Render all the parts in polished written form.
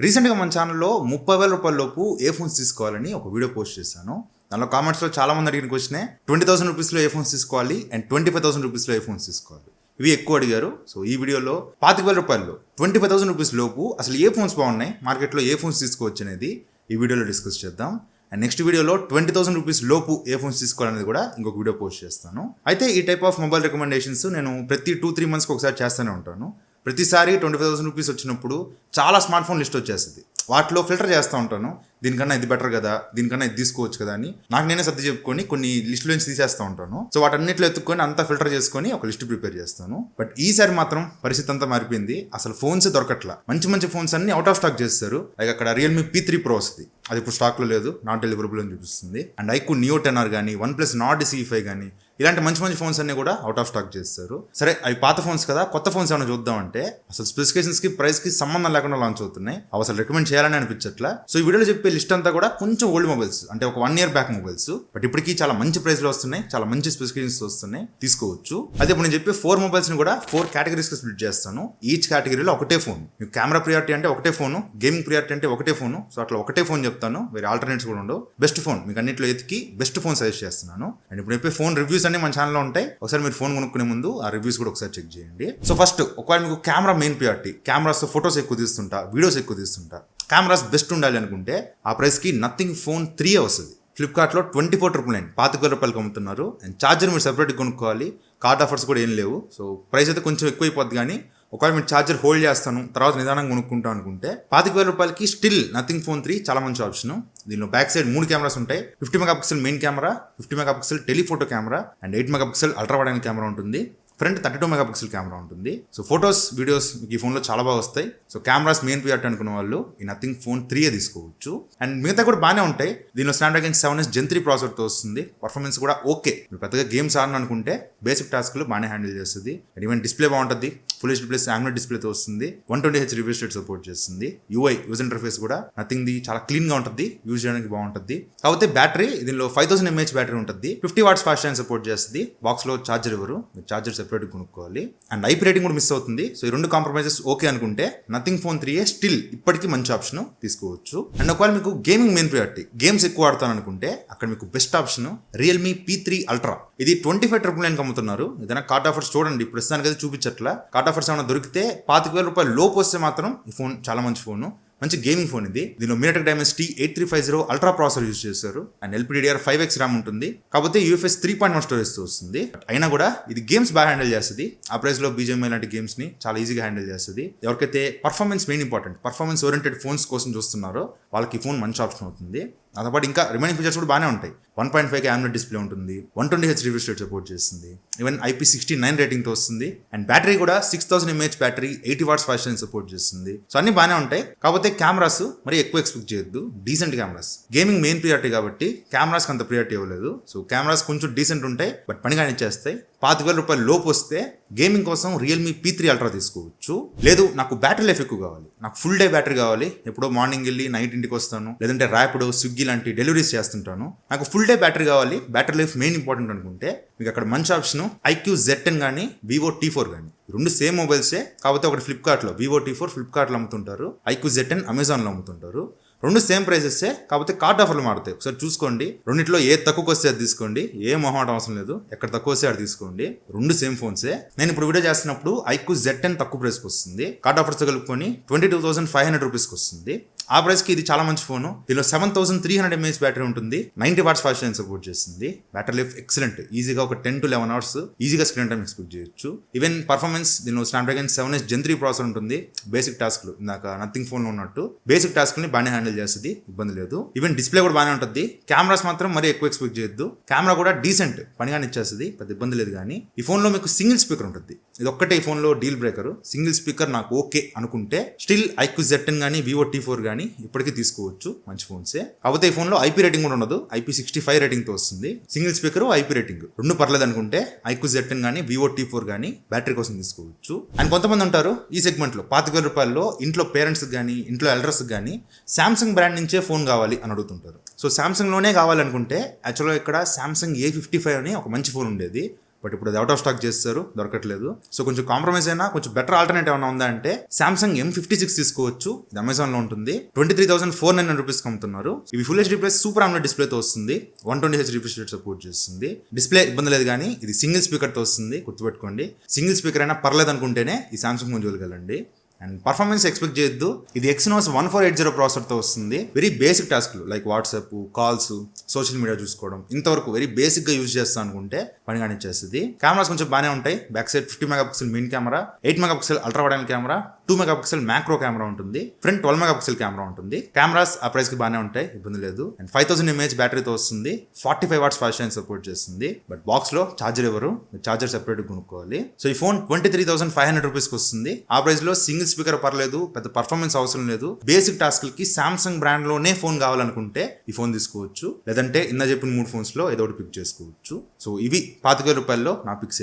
రీసెంట్గా మన ఛానల్లో 30,000 రూపాయల లోపు ఏ ఫోన్స్ తీసుకోవాలని ఒక వీడియో పోస్ట్ చేశాను. దానిలో కామెంట్స్లో చాలా మంది అడిగిన క్వశ్చనే 20,000 రూపీస్లో ఏ ఫోన్స్ తీసుకోవాలి అండ్ 25,000 రూపీస్లో ఏ ఫోన్స్ తీసుకోవాలి, ఇవి ఎక్కువ అడిగారు. సో ఈ వీడియోలో 25,000 రూపాయల్లో 25,000 రూపీస్ లోపు అసలు ఏ ఫోన్స్ బాగున్నాయి, మార్కెట్లో ఏ ఫోన్స్ తీసుకోవచ్చు అనేది ఈ వీడియోలో డిస్కస్ చేద్దాం. అండ్ నెక్స్ట్ వీడియోలో 20,000 రూపీస్ లోపు ఏ ఫోన్స్ తీసుకోవాలనేది కూడా ఇంకొక వీడియో పోస్ట్ చేస్తాను. అయితే ఈ టైప్ ఆఫ్ మొబైల్ రికమెండేషన్స్ నేను ప్రతి 2-3 మంత్స్కి ఒకసారి చేస్తూనే ఉంటాను. ప్రతిసారి 25,000 రూపీస్ వచ్చినప్పుడు చాలా స్మార్ట్ ఫోన్ లిస్ట్ వచ్చేస్తుంది. వాటిలో ఫిల్టర్ చేస్తూ ఉంటాను, దీనికన్నా ఇది బెటర్ కదా, దీనికన్నా ఇది తీసుకోవచ్చు కదా అని నాకు నేనే సర్ది చెప్పుకొని కొన్ని లిస్టుల నుంచి తీసేస్తూ ఉంటాను. సో వాటన్నిటిలో ఎత్తుక్కొని అంతా ఫిల్టర్ చేసుకొని ఒక లిస్ట్ ప్రిపేర్ చేస్తాను. బట్ ఈసారి మాత్రం పరిస్థితి అంతా మారిపోయింది. అసలు ఫోన్స్ దొరకట్లా. మంచి మంచి ఫోన్స్ అన్ని అవుట్ ఆఫ్ స్టాక్ చేస్తారు. లైక్ అక్కడ రియల్మీ P3 Pro వస్తుంది, అది ఇప్పుడు స్టాక్లో లేదు, నాట్ డెలివరబుల్ అని చూపిస్తుంది. అండ్ ఐక్యూ Neo 10R కానీ, OnePlus Nord CE5 కానీ, ఇలాంటి మంచి మంచి ఫోన్స్ అన్ని కూడా అవుట్ ఆఫ్ స్టాక్ చేస్తారు. సరే అవి పాత ఫోన్స్ కదా, కొత్త ఫోన్స్ ఏమైనా చూద్దామంటే అసలు స్పెసిఫికేషన్స్ కి ప్రైస్ కి సంబంధం లేకుండా లాంచ్ అవుతున్నాయి. అవి అసలు రికమెండ్ చేయాలని అనిపించట్లా. సో ఈ వీడియోలో చెప్పే లిస్ట్ అంతా కూడా కొంచెం ఓల్డ్ మొబైల్స్, అంటే ఒక 1 year బ్యాక్ మొబైల్స్, బట్ ఇప్పటికీ చాలా మంచి ప్రైస్ లో వస్తున్నాయి, చాలా మంచి స్పెసిఫికేషన్స్ వస్తున్నాయి, తీసుకోవచ్చు. అదే ఇప్పుడు నేను చెప్పే 4 మొబైల్స్ ని కూడా 4 కేటగిరీస్ కి స్ప్లిట్ చేస్తాను. ఈచ్ కేటగిరీలో ఒకటే ఫోన్. మీకు కెమెరా ప్రియారిటీ అంటే ఒకటే ఫోన్, గేమింగ్ ప్రియారిటీ అంటే ఒకటే ఫోన్. సో అట్లా ఒకటే ఫోన్ చెప్తాను, వేరే ఆల్టర్నేట్స్ కూడా ఉండవు. బెస్ట్ ఫోన్ మీకు అన్నింటిలో ఎతికి బెస్ట్ ఫోన్ సజెస్ట్ చేస్తున్నాను. అండ్ ఇప్పుడు చెప్పే ఫోన్ రివ్యూస్ అన్ని మన ఛానల్లో ఉంటాయి. ఒకసారి మీరు ఫోన్ కొనుక్కునే ముందు ఆ రివ్యూస్ కూడా ఒకసారి చెక్ చేయండి. సో ఫస్ట్ ఒకవేళ మీకు camera main priority, cameras photos ఎక్కువ తీస్తుంటా, వీడియోస్ ఎక్కువ తీస్తుంటా, కెమెరాస్ బెస్ట్ ఉండాలి అనుకుంటే ఆ ప్రైస్కి నథింగ్ ఫోన్ 3 వస్తుంది. ఫ్లిప్కార్ట్లో 24,999 25,000 రూపాయలకి అమ్ముతున్నారు. అండ్ ఛార్జర్ మీరు సెపరేట్గా కొనుక్కోవాలి, కార్డ్ ఆఫర్స్ కూడా ఏం లేవు. సో ప్రైస్ అయితే కొంచెం ఎక్కువైపోద్ది, కానీ ఒకవేళ మీరు ఛార్జర్ హోల్డ్ చేస్తాను తర్వాత నిదానంగా కొనుక్కుంటాం అనుకుంటే 25,000 రూపాయలకి స్టిల్ నథింగ్ ఫోన్ 3 చాలా మంచి ఆప్షన్. దీనిలో బ్యాక్ సైడ్ 3 కెమెరాస్ ఉంటాయి. 50 megapixel main camera, 50 megapixel telephoto camera and 8 megapixel ultra wide angle camera ఉంటుంది. ఫ్రంట్ 32 మెగాపిక్సెల్ కెమెరా ఉంటుంది. సో ఫొటోస్ వీడియోస్ మీకు ఈ ఫోన్లో చాలా బాగా వస్తాయి. సో కెమెరాస్ మెయిన్ ప్రియారిటీ అనుకున్న వాళ్ళు ఈ నథింగ్ ఫోన్ 3 తీసుకోవచ్చు. అండ్ మిగతా కూడా బాగానే ఉంటాయి. దీనిలో స్నాప్డ్రాగన్ 7S Gen 3 ప్రాసెసర్తో వస్తుంది. పర్ఫార్మెన్స్ కూడా ఓకే. మీరు పెద్దగా గేమ్స్ ఆడను అనుకుంటే బేసిక్ టాస్క్లు బాగానే హ్యాండిల్ చేస్తుంది. అండ్ ఈవెన్ డిస్ప్లే బాగుంటుంది, ఫుల్ హెచ్డీ ప్లస్ AMOLED డిస్ప్లేతో వస్తుంది. 120Hz రిఫ్రెష్ రేట్ సపోర్ట్ చేస్తుంది. యూజర్ ఇంటర్ఫేస్ కూడా నథింగ్ ది చాలా క్లీన్ గా ఉంటుంది, యూజ్ చేయడానికి బాగుంటుంది. కాకపోతే బ్యాటరీ దీనిలో 5000 mAh బ్యాటరీ ఉంటుంది. 50 watts ఫాస్ట్ ఛార్జింగ్ సపోర్ట్ చేస్తుంది. బాక్స్ లో ఛార్జర్ ఇవ్వరు, మీరు ఛార్జర్ సెపరేట్ కొనుక్కోవాలి. అండ్ IP రేటింగ్ కూడా మిస్ అవుతుంది. సో ఈ 2 కాంప్రమైజెస్ ఓకే అనుకుంటే నథింగ్ ఫోన్ 3 స్టిల్ ఇప్పటికీ మంచి ఆప్షన్, తీసుకోవచ్చు. అండ్ ఒకవేళ మీకు గేమింగ్ మెయిన్ ప్రియారిటీ, గేమ్స్ ఎక్కువ ఆడతాను అనుకుంటే అక్కడ మీకు best option Realme P3 Ultra. ఇది 25,999 అమ్ముతున్నారు. ఏదైనా కార్డ్ ఆఫర్స్ చూడండి, ప్రస్తుతానికి అయితే చూపించట్లా. కార్డ్ ఆఫర్స్ ఏమైనా దొరికితే 25,000 రూపాయల లోపు వస్తే మాత్రం ఈ ఫోన్ చాలా మంచి ఫోన్, మంచి గేమింగ్ ఫోన్ ఇది. దీనిలో MediaTek Dimensity 8350 ultra processor use చేశారు. అండ్ LPDDR5X ర్యామ్ ఉంటుంది. కాకపోతే UFS 3.1 స్టోరేజ్ తో వస్తుంది. అయినా కూడా ఇది గేమ్స్ బాగా హ్యాండిల్ చేస్తుంది. ఆ ప్రైస్ లో BGMI లాంటి గేమ్స్ ని చాలా ఈజీగా హ్యాండిల్ చేస్తుంది. ఎవరికైతే performance main important, performance oriented phones కోసం చూస్తున్నారో వాళ్ళకి ఈ ఫోన్ మంచి ఆప్షన్ అవుతుంది. దాంతోపాటు ఇంకా రిమైనింగ్ ఫీచర్స్ కూడా బాగానే ఉంటాయి. 1.5K AMOLED డిస్ప్లే ఉంటుంది. 120Hz రిఫ్రెష్ రేట్ సపోర్ట్ చేస్తుంది. ఈవెన్ IP69 రేటింగ్ తో వస్తుంది. అండ్ బ్యాటరీ కూడా 6000 mAh battery, 80 watts fast charging support చేస్తుంది. సో అన్ని బాగానే ఉంటాయి. కాకపోతే కెమెరాస్ మరి ఎక్కువ ఎక్స్పెక్ట్ చేయొద్దు. Decent cameras, gaming main priority కాబట్టి కెమెరాస్ అంత ప్రియారిటీ ఇవ్వలేదు. సో కెమెరాస్ కొంచెం డీసెంట్ ఉంటాయి, బట్ పని కానిచ్చేస్తాయి. 25,000 రూపాయల లోపు వస్తే గేమింగ్ కోసం రియల్మీ P3 Ultra తీసుకోవచ్చు. లేదు నాకు బ్యాటరీ లైఫ్ ఎక్కువ కావాలి, నాకు ఫుల్ డే బ్యాటరీ కావాలి, ఎప్పుడో మార్నింగ్ వెళ్ళి నైట్ ఇంటికి వస్తాను, లేదంటే ర్యాపిడో, స్విగ్గీ లాంటి డెలివరీస్ చేస్తుంటాను, నాకు ఫుల్ డే బ్యాటరీ కావాలి, బ్యాటరీ లైఫ్ మెయిన్ ఇంపార్టెంట్ అనుకుంటే మీకు అక్కడ మంచి ఆప్షన్ IQOO Z10 కానీ, Vivo T4 కానీ. 2 సేమ్ మొబైల్సే, కాకపోతే ఒకటి ఫ్లిప్కార్ట్లో Vivo T4 ఫ్లిప్కార్ట్లో అమ్ముతుంటారు, IQOO Z10 అమెజాన్లో అమ్ముతుంటారు. 2 సేమ్ ప్రైసెసే, కాకపోతే కార్డ్ ఆఫర్లు మారుతాయి. ఒకసారి చూసుకోండి. రెండిట్లో ఏ తక్కువకి వస్తే అది తీసుకోండి, ఏ మొహమాట అవసరం లేదు. ఎక్కడ తక్కువ వస్తే అది తీసుకోండి. 2 సేమ్ ఫోన్సే. నేను ఇప్పుడు వీడియో చేస్తున్నప్పుడు IQOO Z10 తక్కువ ప్రైస్కి వస్తుంది. కార్డ్ ఆఫర్స్ కలుపుకొని 22,500 రూపీస్కి వస్తుంది. ఆ ప్రైస్కి ఇది చాలా మంచి ఫోన్. దీనిలో 7300 mAh బ్యాటరీ ఉంటుంది. 90 watts ఫాస్ట్ ఛార్జింగ్ సపోర్ట్ చేస్తుంది. బ్యాటరీ లైఫ్ ఎక్సలెంట్, ఈజీగా ఒక 10 to 11 hours ఈజీగా స్క్రీన్ టైం ఎక్స్పెక్ట్ చేయొచ్చు. ఈవెన్ పర్ఫార్మెన్స్ దీనిలో స్నాప్డ్రాగన్ 7S Gen 3 ప్రాసెసర్ ఉంటుంది. బేసిక్ టాస్క్లు ఇందాక నథింగ్ ఫోన్ లో ఉన్నట్టు బేసిక్ టాస్క్ని బాగానే హ్యాండిల్ చేస్తుంది, ఇబ్బంది లేదు. ఈవెన్ డిస్ప్లే కూడా బాగానే ఉంటుంది. కెమెరాస్ మాత్రం మరీ ఎక్కువ ఎక్స్పెక్ట్ చేయొద్దు. కెమెరా కూడా డీసెంట్, పనిగానే ఇచ్చేస్తుంది, పెద్ద ఇబ్బంది లేదు. కానీ ఈ ఫోన్ లో మీకు సింగిల్ స్పీకర్ ఉంటుంది. ఇది ఒక్కటే ఈ ఫోన్ లో డీల్ బ్రేకర్. సింగిల్ స్పీకర్ నాకు ఓకే అనుకుంటే స్టిల్ IQOO Z10 కానీ, Vivo T4 కానీ ఇప్పటికీ తీసుకోవచ్చు, మంచి ఫోన్సే. కాకపోతే ఈ ఫోన్ లో IP రేటింగ్ కూడా ఉండదు, IP65 రేటింగ్ తో వస్తుంది. సింగిల్ స్పీకర్, IP రేటింగ్ 2 పర్లేదు అనుకుంటే IQOO Z10 కానీ, Vivo T4 కానీ బ్యాటరీ కోసం తీసుకోవచ్చు. అండ్ కొంతమంది ఉంటారు ఈ సెగ్మెంట్ లో 25,000 రూపాయల్లో ఇంట్లో పేరెంట్స్ కానీ, ఇంట్లో ఎల్డర్స్ కానీ సామ్సంగ్ బ్రాండ్ నుంచే ఫోన్ కావాలి అని అడుగుతుంటారు. సో సామ్సంగ్ లోనే కావాలనుకుంటే యాక్చువల్గా ఇక్కడ సామ్సంగ్ A55 అని ఒక మంచి ఫోన్ ఉండేది. బట్ ఇప్పుడు అది అవుట్ ఆఫ్ స్టాక్ చేస్తారు, దొరకట్లేదు. సో కొంచెం కాంప్రమైజ్ అయినా కొంచెం బెటర్ ఆల్టర్నేటివ్ ఏమైనా ఉందా అంటే సామ్సంగ్ M56 తీసుకోవచ్చు. ఇది అమెజాన్ లో ఉంటుంది. 23,499 రూపీస్ అమ్ముతున్నారు. ఇవి full HD plus super AMOLED డిస్ప్లేతో వస్తుంది. 120Hz రిఫ్రెష్ రేట్ సపోర్ట్ చేస్తుంది. డిస్ప్లే ఇబ్బంది లేదు, కానీ ఇది సింగిల్ స్పీకర్ తో వస్తుంది, గుర్తుపెట్టుకోండి. సింగిల్ స్పీకర్ అయినా పర్లేదు అనుకుంటేనే ఈ సామ్సంగ్ ఫోన్ చూడగలండి. అండ్ పర్ఫార్మెన్స్ ఎక్స్పెక్ట్ చేయొద్దు. ఇది Exynos 1480 ప్రాసెసర్తో వస్తుంది. వెరీ బేసిక్ టాస్క్లు like WhatsApp, calls, social media చూసుకోవడం ఇంతవరకు వెరీ బేసిక్గా యూజ్ చేస్తా అనుకుంటే పని కానిచ్చేస్తుంది. కెమెరాస్ కొంచెం బాగానే ఉంటాయి. Back side 50 megapixel main camera, 8 megapixel ultra wide angle camera, 2 megapixel macro camera ఉంటుంది. ఫ్రంట్ 12 మెగాపిక్సెల్ కెమెరా ఉంటుంది. కెమెరాస్ ఆ ప్రైస్కి బాగానే ఉంటాయి, ఇబ్బంది లేదు. అండ్ 5000 mAh బ్యాటరీతో వస్తుంది. 45 వాట్స్ ఫాస్ట్ ఛార్జింగ్ సపోర్ట్ చేస్తుంది. బట్ బాక్స్లో ఛార్జర్ ఎవరు, ఛార్జర్ సెపరేట్గా కొనుక్కోవాలి. సో ఈ ఫోన్ 23,500 రూపీస్కి వస్తుంది. ఆ ప్రైస్లో సింగిల్ స్పీకర్ పర్లేదు, పెద్ద పర్ఫార్మెన్స్ అవసరం లేదు. బేసిక్ టాస్క్లకి సామ్సంగ్ బ్రాండ్ లోనే ఫోన్ కావాలనుకుంటే ఈ ఫోన్ తీసుకోవచ్చు. లేదంటే ఇందా చెప్పిన 3 ఫోన్స్ లో ఏదో ఒకటి పిక్ చేసుకోవచ్చు. సో ఇవి 25,000 రూపాయల్లో నా పిక్స్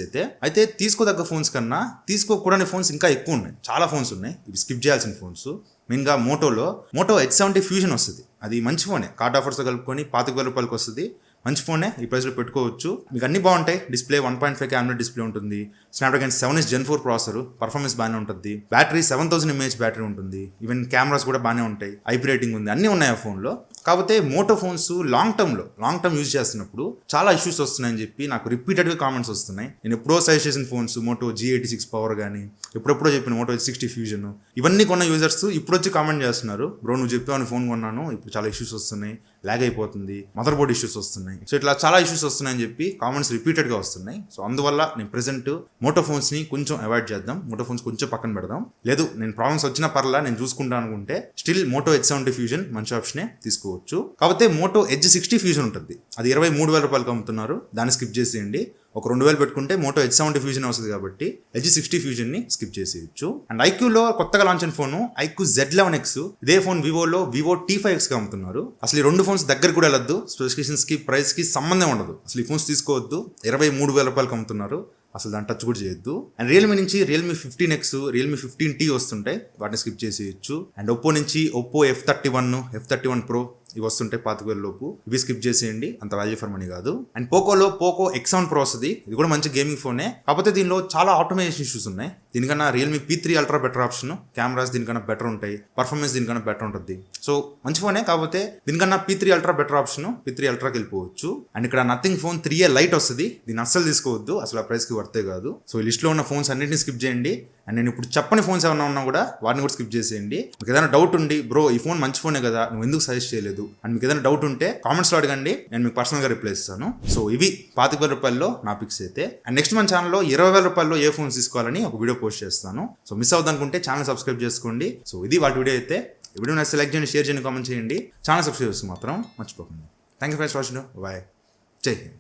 అయితే తీసుకోదగ్గ ఫోన్స్ కన్నా తీసుకోకూడని ఫోన్స్ ఇంకా ఎక్కువ ఉన్నాయి. చాలా ఫోన్స్ ఉన్నాయి. ఇవి స్కిప్ చేయాల్సిన ఫోన్స్. మెయిన్గా మోటో H70 ఫ్యూజన్ వస్తుంది. అది మంచి ఫోనే, కార్డ్ ఆఫర్స్తో కలుపుకొని 25,000 రూపాయలకి వస్తుంది. మంచి ఫోనే, ఈ ప్రైస్లో పెట్టుకోవచ్చు. మీకు అన్ని బాగుంటాయి. డిస్ప్లే 1.5K AMOLED డిస్ప్లే ఉంటుంది. స్నాప్డ్రాగన్ 7 Gen 4 ప్రాసెసర్, పర్ఫార్మెన్స్ బాగానే ఉంటుంది. బ్యాటరీ 7000 mAh బ్యాటరీ ఉంటుంది. ఈవెన్ కెమెరాస్ కూడా బాగానే ఉంటాయి. ఐపీ రేటింగ్ ఉంది, అన్నీ ఉన్నాయి ఆ ఫోన్లో. కాకపోతే Moto phones long term use చేస్తున్నప్పుడు చాలా ఇష్యూస్ వస్తున్నాయని చెప్పి నాకు రిపీటెడ్గా కామెంట్స్ వస్తున్నాయి. నేను ఎప్పుడో సజెస్ట్ చేసిన ఫోన్స్ మోటో G86 పవర్ కానీ, ఎప్పుడెప్పుడో చెప్పిన మోటో H60 ఫ్యూజన్, ఇవన్నీ కొన్న యూజర్స్ ఇప్పుడు వచ్చి కామెంట్ చేస్తున్నారు, బ్రో నువ్వు చెప్పావని ఫోన్ కొన్నాను, ఇప్పుడు చాలా ఇష్యూస్ వస్తున్నాయి, లాగ్ అయిపోతుంది, మదర్ బోర్డ్ ఇష్యూస్ వస్తున్నాయి. సో ఇట్లా చాలా ఇష్యూస్ వస్తున్నాయని చెప్పి కామెంట్స్ రిపీటెడ్గా వస్తున్నాయి. సో అందువల్ల నేను ప్రెసెంట్ మోటో ఫోన్స్ని కొంచెం అవాయిడ్ చేద్దాం, మోటో ఫోన్స్ కొంచెం పక్కన పెడదాం. లేదు నేను ప్రాబ్లమ్స్ వచ్చినా పర్లా, నేను చూసుకుంటాను అనుకుంటే స్టిల్ మోటో H70 ఫ్యూజన్ మంచి ఆప్షనే, తీసుకోవచ్చు. కాకపోతే మోటో H60 ఫ్యూజన్ ఉంటుంది. అది 23,000 రూపాయలకి అమ్ముతున్నారు. దాన్ని స్కిప్ చేసేయండి. ఒక 2,000 పెట్టుకుంటే మోటో H70 ఫ్యూజన్ వస్తుంది కాబట్టి H60 ఫ్యూజన్ ని స్కిప్ చేసేయచ్చు. అండ్ ఐక్యూలో కొత్తగా లాంచ్ అయిన ఫోన్ iQOO Z11X. ఇదే ఫోన్ వివోలో వివో T5X గా అమ్ముతున్నారు. అసలు ఈ 2 ఫోన్స్ దగ్గర కూడా వెళ్ళొద్దు. స్పెసిఫికేషన్స్ కి ప్రైస్ కి సంబంధం ఉండదు. అసలు ఈ ఫోన్స్ తీసుకోవద్దు. 23,000 రూపాయలకి అమ్ముతున్నారు. అసలు దాన్ని టచ్ కూడా చేయొద్దు. అండ్ రియల్మీ నుంచి రియల్మీ 15X, రియల్మీ 15T వస్తుంటాయి, వాటిని స్కిప్ చేసేయచ్చు. అండ్ ఒప్పో నుంచి ఒప్పో F31 Pro ఇవి వస్తుంటాయి 25,000 లోపు. ఇవి స్కిప్ చేసేయండి, అంత వాల్యూ ఫర్ మనీ కాదు. అండ్ పోకోలో పోకో X7 Pro వస్తుంది. ఇది కూడా మంచి గేమింగ్ ఫోనే. కాకపోతే దీనిలో చాలా ఆటోమేషన్ ఇష్యూస్ ఉన్నాయి. దీనికన్నా Realme P3 ultra better option. Cameras దీనికన్నా బెటర్ ఉంటాయి, పర్ఫార్మెన్స్ దీనికన్నా బెటర్ ఉంటుంది. సో మంచి ఫోనే, కాకపోతే దీనికన్నా P3 ultra better option. P3 అల్ట్రాకి వెళ్ళిపోవచ్చు. అండ్ ఇక్కడ నథింగ్ ఫోన్ 3A లైట్ వస్తుంది. దీన్ని అస్సలు తీసుకోవద్దు, అసలు ఆ ప్రైస్కి వర్తే కాదు. సో ఈ లిస్ట్లో ఉన్న ఫోన్స్ అన్నింటినీ స్కిప్ చేయండి. అండ్ నేను ఇప్పుడు చెప్పని ఫోన్స్ ఏమైనా ఉన్నా కూడా వాటిని కూడా స్కిప్ చేసేయండి. మీకు ఏదైనా డౌట్ ఉండి బ్రో ఈ ఫోన్ మంచి ఫోనే కదా, నువ్వు ఎందుకు సజెస్ట్ చేయలేదు అని మీకు ఏదైనా డౌట్ ఉంటే కామెంట్స్లో అడగండి, నేను మీకు పర్సనల్గా రిప్లై ఇస్తాను. సో ఇవి 25,000 రూపాయల్లో నా పిక్స్ అయితే. అండ్ నెక్స్ట్ మన ఛానల్లో 20,000 రూపాయల్లో ఏ ఫోన్స్ తీసుకోవాలని ఒక వీడియో పోస్ట్ చేస్తాను. సో మిస్ అవుతుందనుకుంటే ఛానల్ సబ్స్క్రైబ్ చేసుకోండి. సో ఇది వాటి వీడియో అయితే. ఈ వీడియో నచ్చితే లైక్ చేయండి, షేర్ చేయండి, కామెంట్ చేయండి. ఛానల్ సబ్స్క్రైబ్ చేసి మాత్రం మర్చిపోకండి. Thank you for watching. Bye. జై హింద్.